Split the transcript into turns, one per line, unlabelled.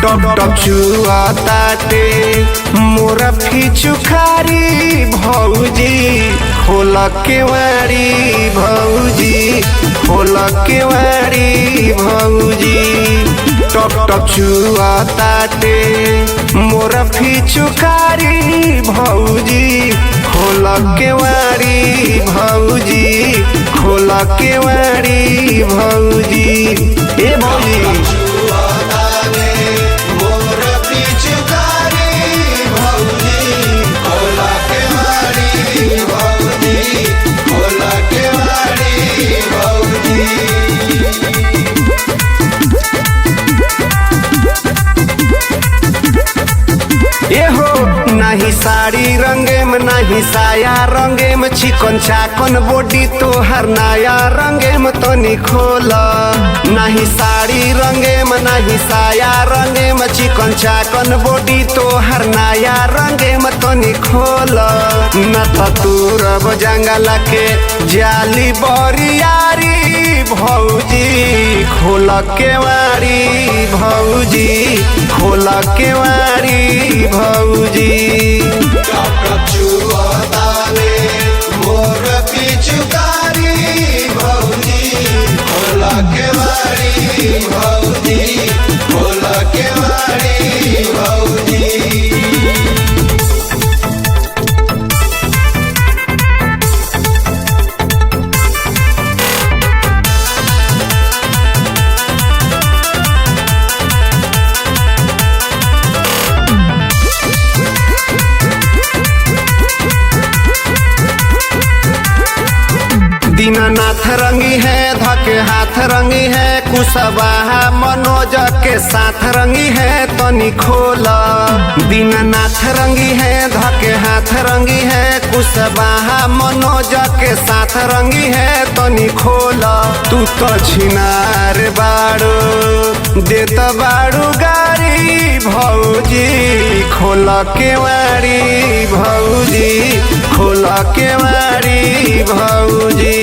टप टप छुआ ताटे मोरा फिचुकारी भौजी, खोल केवाड़ी भौजी, खोल केवाड़ी भौजी। टप टप छुआ ताटे मोरा फिचुकारी भौजी, खोल केवाड़ी भौजी, खोल केवाड़ी भौजी। ए भौजी नाही साड़ी रंगे में नाही साया रंगे में, चिकन चाकन बॉडी तोहर नया रंगे में तनी खोला। नाही साड़ी रंगे में नाही साया रंगे में, चिकन चाकन बॉडी तोहर नया रंगे में तनी खोला। न त तूरब जंगल के जाली बरियारी भौजी, खोल केवाड़ी भौजी, खोल केवाड़ी भौजी। मोर पिचुकारी भौजी, खोल केवाड़ी भौजी, खोल केवाड़ी भौजी। दीनानाथ रंगी है धके हाथ रंगी है, कुशवाहा मनोज के साथ रंगी है तनी खोला। दीनानाथ रंगी है धके हाथ रंगी है, कुशवाहा मनोज के साथ रंगी है तनी खोला। तू तो छिनार बाड़ू देत बाड़ू गाड़ी भौजी, खोल केवाड़ी भौजी, खोल केवाड़ी भौजी।